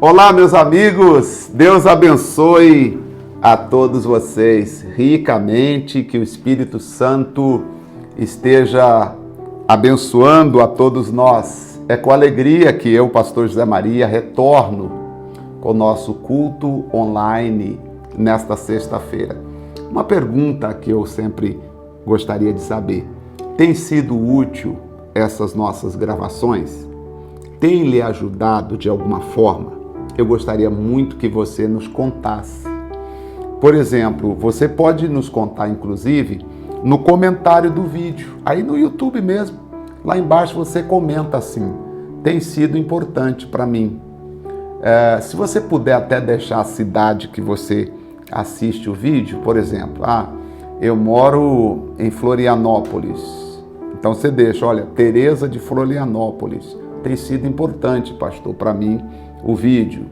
Olá, meus amigos, Deus abençoe a todos vocês ricamente, que o Espírito Santo esteja abençoando a todos nós. É com alegria que eu, pastor José Maria, retorno com o nosso culto online nesta sexta-feira. Uma pergunta que eu sempre gostaria de saber: tem sido útil essas nossas gravações? Tem lhe ajudado de alguma forma? Eu gostaria muito que você nos contasse. Por exemplo, você pode nos contar, inclusive, no comentário do vídeo, aí no YouTube mesmo. Lá embaixo você comenta assim: tem sido importante para mim. Se você puder até deixar a cidade que você assiste o vídeo, por exemplo, eu moro em Florianópolis. Então você deixa, olha, Tereza de Florianópolis. Tem sido importante, pastor, para mim o vídeo.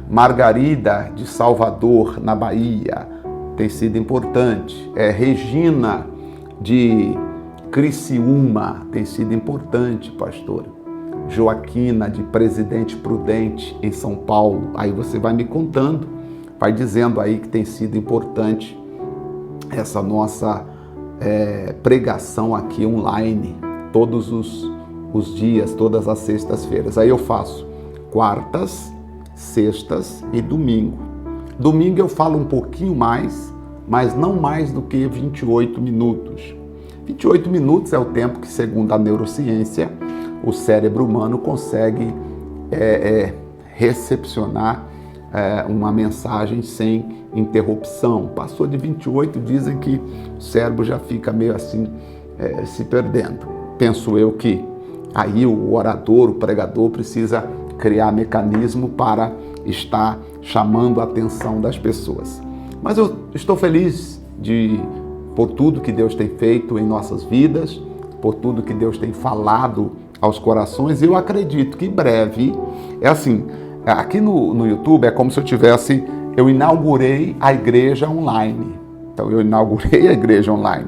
Margarida de Salvador, na Bahia, tem sido importante. Regina de Criciúma, tem sido importante, pastor. Joaquina de Presidente Prudente, em São Paulo. Aí você vai me contando, vai dizendo aí que tem sido importante essa nossa pregação aqui online, todos os dias, todas as sextas-feiras. Aí eu faço quartas, sextas e domingo. Domingo eu falo um pouquinho mais, mas não mais do que 28 minutos. 28 minutos é o tempo que, segundo a neurociência, o cérebro humano consegue recepcionar uma mensagem sem interrupção. Passou de 28, dizem que o cérebro já fica meio assim, se perdendo. Penso eu que aí o orador, o pregador, precisa criar mecanismo para estar chamando a atenção das pessoas. Mas eu estou feliz por tudo que Deus tem feito em nossas vidas, por tudo que Deus tem falado aos corações. Eu acredito que em breve, aqui no YouTube é como se eu inaugurei a igreja online. Então eu inaugurei a igreja online.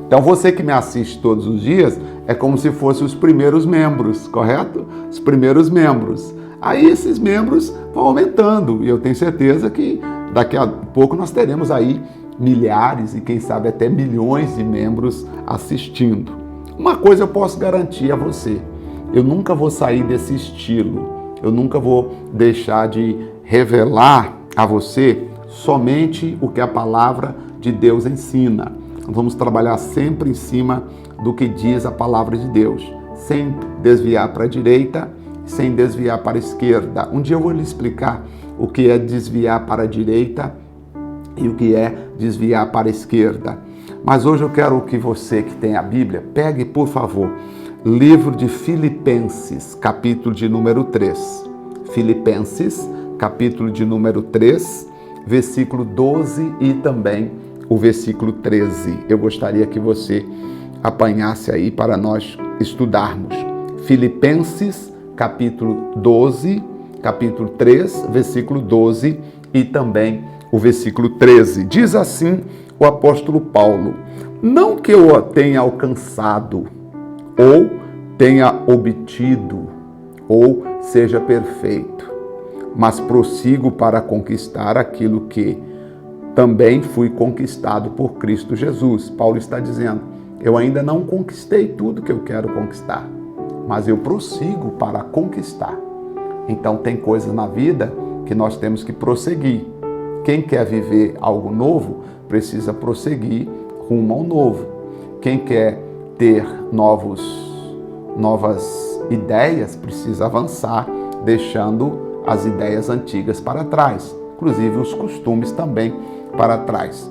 Então você que me assiste todos os dias é como se fossem os primeiros membros, correto? Os primeiros membros. Aí esses membros vão aumentando e eu tenho certeza que daqui a pouco nós teremos aí milhares e quem sabe até milhões de membros assistindo. Uma coisa eu posso garantir a você: eu nunca vou sair desse estilo, eu nunca vou deixar de revelar a você somente o que a palavra de Deus ensina. Vamos trabalhar sempre em cima do que diz a palavra de Deus, sem desviar para a direita, sem desviar para a esquerda. Um dia eu vou lhe explicar o que é desviar para a direita e o que é desviar para a esquerda. Mas hoje eu quero que você que tem a Bíblia, pegue, por favor, livro de Filipenses, capítulo de número 3. Filipenses, capítulo de número 3, versículo 12 e também o versículo 13. Eu gostaria que você apanhasse aí para nós estudarmos. Filipenses, capítulo 12, capítulo 3, versículo 12 e também o versículo 13. Diz assim o apóstolo Paulo: não que eu tenha alcançado, ou tenha obtido, ou seja perfeito, mas prossigo para conquistar aquilo que também fui conquistado por Cristo Jesus. Paulo está dizendo: eu ainda não conquistei tudo que eu quero conquistar, mas eu prossigo para conquistar. Então tem coisas na vida que nós temos que prosseguir. Quem quer viver algo novo precisa prosseguir rumo ao novo. Quem quer ter novas ideias precisa avançar, deixando as ideias antigas para trás, inclusive os costumes também para trás.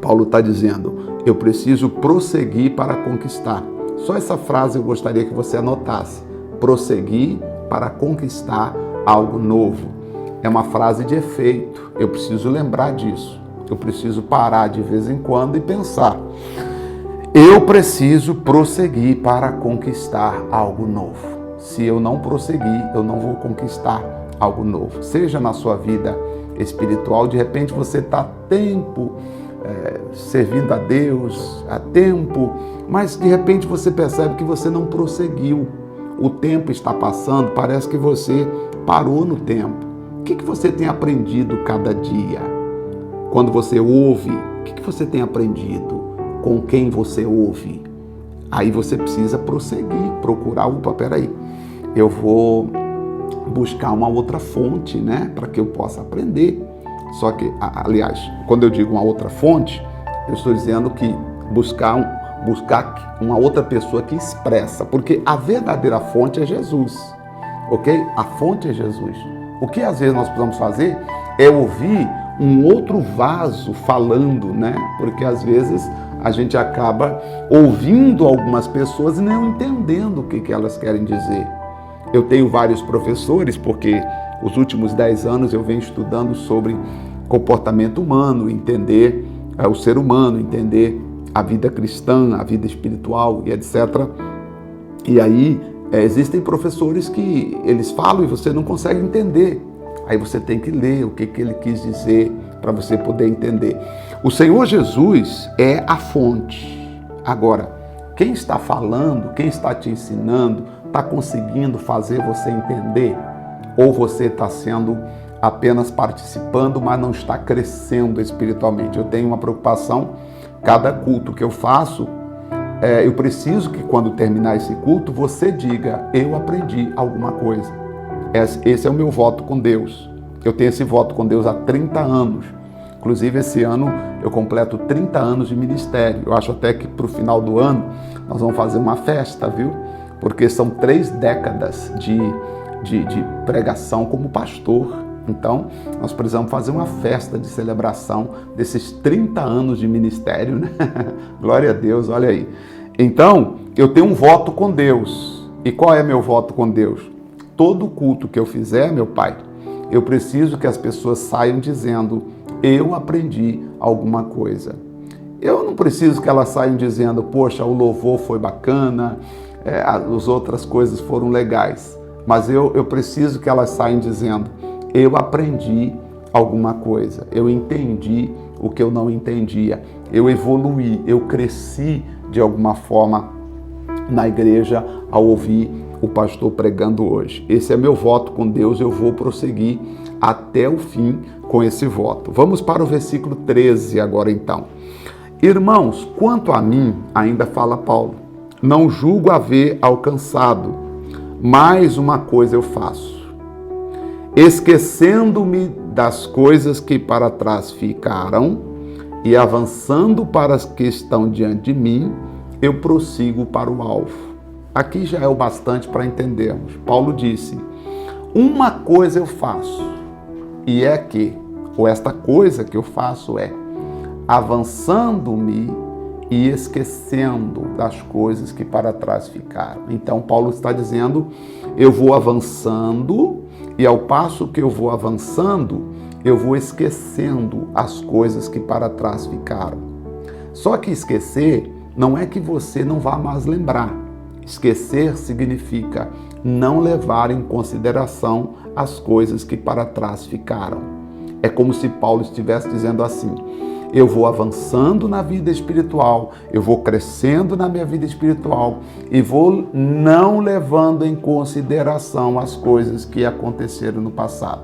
Paulo está dizendo: eu preciso prosseguir para conquistar. Só essa frase eu gostaria que você anotasse: prosseguir para conquistar algo novo. É uma frase de efeito, eu preciso lembrar disso. Eu preciso parar de vez em quando e pensar: eu preciso prosseguir para conquistar algo novo. Se eu não prosseguir, eu não vou conquistar algo novo. Seja na sua vida espiritual, de repente você está há tempo servindo a Deus, há tempo, mas de repente você percebe que você não prosseguiu. O tempo está passando, parece que você parou no tempo. O que você tem aprendido cada dia? Quando você ouve, o que você tem aprendido? Com quem você ouve? Aí você precisa prosseguir, procurar, peraí, eu vou buscar uma outra fonte, né, para que eu possa aprender. Só que, aliás, quando eu digo uma outra fonte, eu estou dizendo que buscar uma outra pessoa que expressa, porque a verdadeira fonte é Jesus, ok? A fonte é Jesus. O que às vezes nós precisamos fazer é ouvir um outro vaso falando, né? Porque às vezes a gente acaba ouvindo algumas pessoas e não entendendo o que elas querem dizer. Eu tenho vários professores, porque os últimos 10 anos eu venho estudando sobre comportamento humano, entender o ser humano, entender a vida cristã, a vida espiritual e etc. E aí existem professores que eles falam e você não consegue entender. Aí você tem que ler o que ele quis dizer para você poder entender. O Senhor Jesus é a fonte. Agora, quem está falando, quem está te ensinando, está conseguindo fazer você entender? Ou você está sendo apenas participando, mas não está crescendo espiritualmente? Eu tenho uma preocupação, cada culto que eu faço, eu preciso que quando terminar esse culto, você diga, eu aprendi alguma coisa. Esse é o meu voto com Deus. Eu tenho esse voto com Deus há 30 anos. Inclusive, esse ano eu completo 30 anos de ministério. Eu acho até que para o final do ano nós vamos fazer uma festa, viu? Porque são 3 décadas de pregação como pastor. Então, nós precisamos fazer uma festa de celebração desses 30 anos de ministério, né? Glória a Deus, olha aí. Então, eu tenho um voto com Deus. E qual é meu voto com Deus? Todo culto que eu fizer, meu Pai, eu preciso que as pessoas saiam dizendo, eu aprendi alguma coisa. Eu não preciso que elas saiam dizendo, poxa, o louvor foi bacana, as outras coisas foram legais. Mas eu preciso que elas saiam dizendo, eu aprendi alguma coisa, eu entendi o que eu não entendia, eu evoluí, eu cresci de alguma forma na igreja ao ouvir o pastor pregando hoje. Esse é meu voto com Deus, eu vou prosseguir até o fim com esse voto. Vamos para o versículo 13 agora então. Irmãos, quanto a mim, ainda fala Paulo, não julgo haver alcançado, mas uma coisa eu faço, esquecendo-me das coisas que para trás ficaram e avançando para as que estão diante de mim, eu prossigo para o alvo. Aqui já é o bastante para entendermos. Paulo disse, uma coisa eu faço, e é que, ou esta coisa que eu faço é, avançando-me e esquecendo das coisas que para trás ficaram. Então Paulo está dizendo, eu vou avançando, e ao passo que eu vou avançando, eu vou esquecendo as coisas que para trás ficaram. Só que esquecer não é que você não vá mais lembrar. Esquecer significa não levar em consideração as coisas que para trás ficaram. É como se Paulo estivesse dizendo assim, eu vou avançando na vida espiritual, eu vou crescendo na minha vida espiritual e vou não levando em consideração as coisas que aconteceram no passado.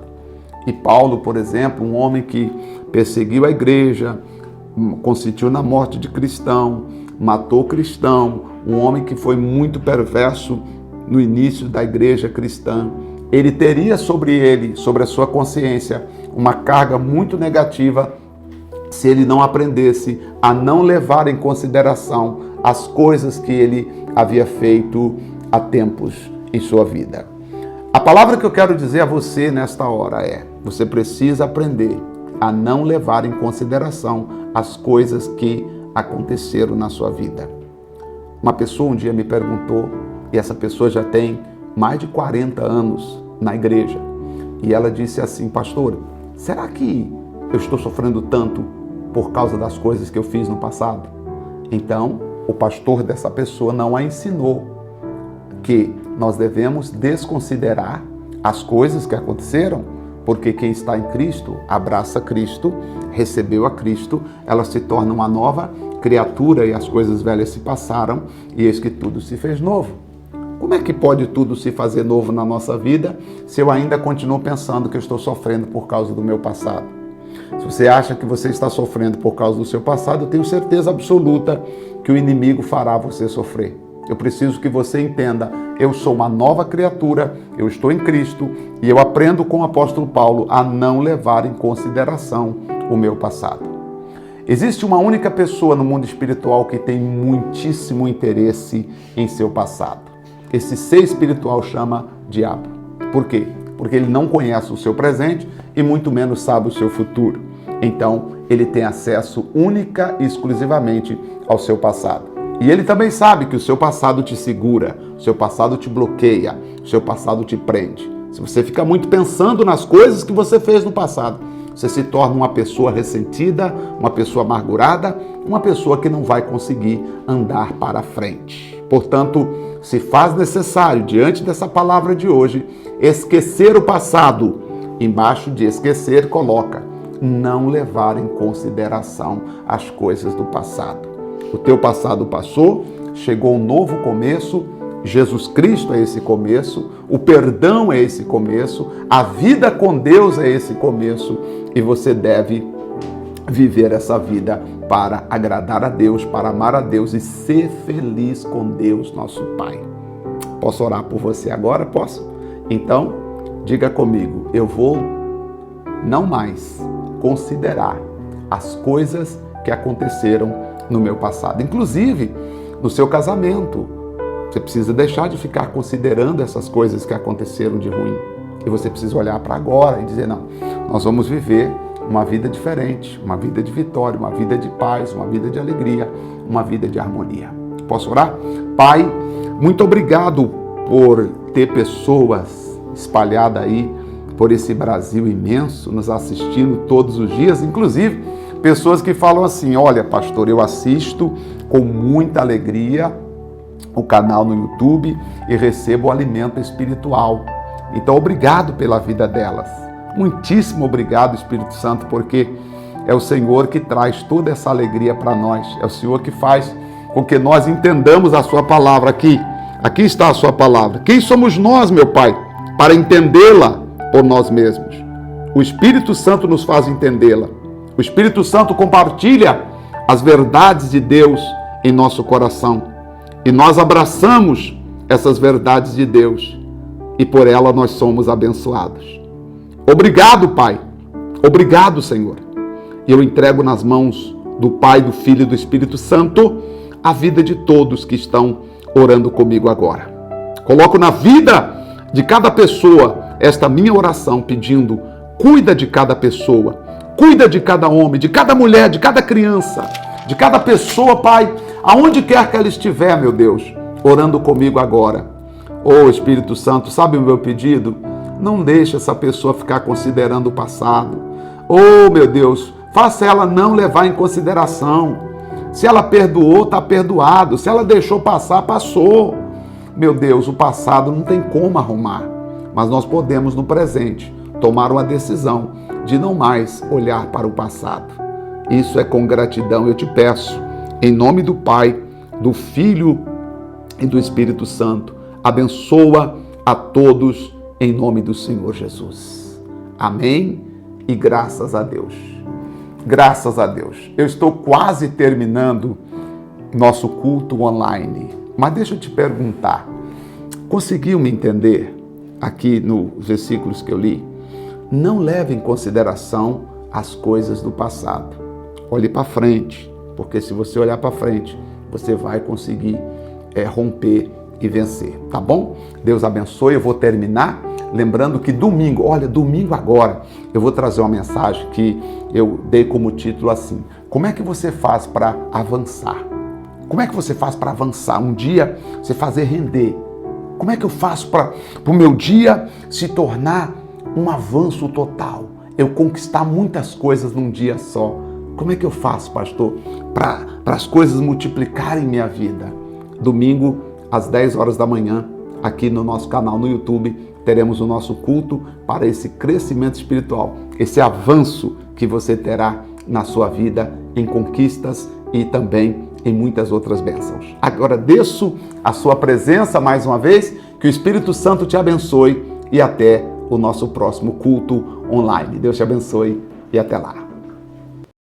E Paulo, por exemplo, um homem que perseguiu a igreja, consentiu na morte de cristão, matou cristão, um homem que foi muito perverso no início da igreja cristã, ele teria sobre ele, sobre a sua consciência, uma carga muito negativa se ele não aprendesse a não levar em consideração as coisas que ele havia feito há tempos em sua vida. A palavra que eu quero dizer a você nesta hora é, você precisa aprender a não levar em consideração as coisas que aconteceram na sua vida. Uma pessoa um dia me perguntou, e essa pessoa já tem mais de 40 anos na igreja, e ela disse assim, pastor, será que eu estou sofrendo tanto por causa das coisas que eu fiz no passado? Então, o pastor dessa pessoa não a ensinou que nós devemos desconsiderar as coisas que aconteceram, porque quem está em Cristo, abraça Cristo, recebeu a Cristo, ela se torna uma nova criatura e as coisas velhas se passaram e eis que tudo se fez novo. Como é que pode tudo se fazer novo na nossa vida se eu ainda continuo pensando que eu estou sofrendo por causa do meu passado? Se você acha que você está sofrendo por causa do seu passado, eu tenho certeza absoluta que o inimigo fará você sofrer. Eu preciso que você entenda, eu sou uma nova criatura, eu estou em Cristo e eu aprendo com o apóstolo Paulo a não levar em consideração o meu passado. Existe uma única pessoa no mundo espiritual que tem muitíssimo interesse em seu passado. Esse ser espiritual chama diabo. Por quê? Porque ele não conhece o seu presente e muito menos sabe o seu futuro. Então, ele tem acesso única e exclusivamente ao seu passado. E ele também sabe que o seu passado te segura, o seu passado te bloqueia, o seu passado te prende. Se você fica muito pensando nas coisas que você fez no passado, você se torna uma pessoa ressentida, uma pessoa amargurada, uma pessoa que não vai conseguir andar para frente. Portanto, se faz necessário, diante dessa palavra de hoje, esquecer o passado. Embaixo de esquecer, coloca, não levar em consideração as coisas do passado. O teu passado passou, chegou um novo começo, Jesus Cristo é esse começo, o perdão é esse começo, a vida com Deus é esse começo e você deve viver essa vida para agradar a Deus, para amar a Deus e ser feliz com Deus, nosso Pai. Posso orar por você agora? Posso? Então, diga comigo, eu vou não mais considerar as coisas que aconteceram no meu passado, inclusive no seu casamento. Você precisa deixar de ficar considerando essas coisas que aconteceram de ruim. E você precisa olhar para agora e dizer, não, nós vamos viver uma vida diferente, uma vida de vitória, uma vida de paz, uma vida de alegria, uma vida de harmonia. Posso orar? Pai, muito obrigado por ter pessoas espalhadas aí por esse Brasil imenso, nos assistindo todos os dias, inclusive pessoas que falam assim, olha, pastor, eu assisto com muita alegria o canal no YouTube e recebo o alimento espiritual. Então, obrigado pela vida delas. Muitíssimo obrigado, Espírito Santo, porque é o Senhor que traz toda essa alegria para nós. É o Senhor que faz com que nós entendamos a sua palavra aqui. Aqui está a sua palavra. Quem somos nós, meu Pai, para entendê-la por nós mesmos? O Espírito Santo nos faz entendê-la. O Espírito Santo compartilha as verdades de Deus em nosso coração. E nós abraçamos essas verdades de Deus e por ela nós somos abençoados. Obrigado, Pai. Obrigado, Senhor. E eu entrego nas mãos do Pai, do Filho e do Espírito Santo a vida de todos que estão orando comigo agora. Coloco na vida de cada pessoa esta minha oração pedindo, cuida de cada pessoa, cuida de cada homem, de cada mulher, de cada criança, de cada pessoa, Pai, aonde quer que ela estiver, meu Deus, orando comigo agora. Ô Espírito Santo, sabe o meu pedido? Não deixe essa pessoa ficar considerando o passado. Ô meu Deus, faça ela não levar em consideração. Se ela perdoou, está perdoado. Se ela deixou passar, passou. Meu Deus, o passado não tem como arrumar. Mas nós podemos, no presente, tomar uma decisão de não mais olhar para o passado. Isso é com gratidão, eu te peço. Em nome do Pai, do Filho e do Espírito Santo, abençoa a todos em nome do Senhor Jesus. Amém e graças a Deus. Graças a Deus. Eu estou quase terminando nosso culto online, mas deixa eu te perguntar, conseguiu me entender aqui nos versículos que eu li? Não leve em consideração as coisas do passado. Olhe para frente. Porque se você olhar para frente, você vai conseguir romper e vencer, tá bom? Deus abençoe, eu vou terminar lembrando que domingo agora, eu vou trazer uma mensagem que eu dei como título assim, como é que você faz para avançar? Como é que você faz para avançar? Um dia você fazer render. Como é que eu faço para o meu dia se tornar um avanço total? Eu conquistar muitas coisas num dia só. Como é que eu faço, pastor, para as coisas multiplicarem minha vida? Domingo, às 10 horas da manhã, aqui no nosso canal no YouTube, teremos o nosso culto para esse crescimento espiritual, esse avanço que você terá na sua vida em conquistas e também em muitas outras bênçãos. Agradeço a sua presença mais uma vez, que o Espírito Santo te abençoe e até o nosso próximo culto online. Deus te abençoe e até lá.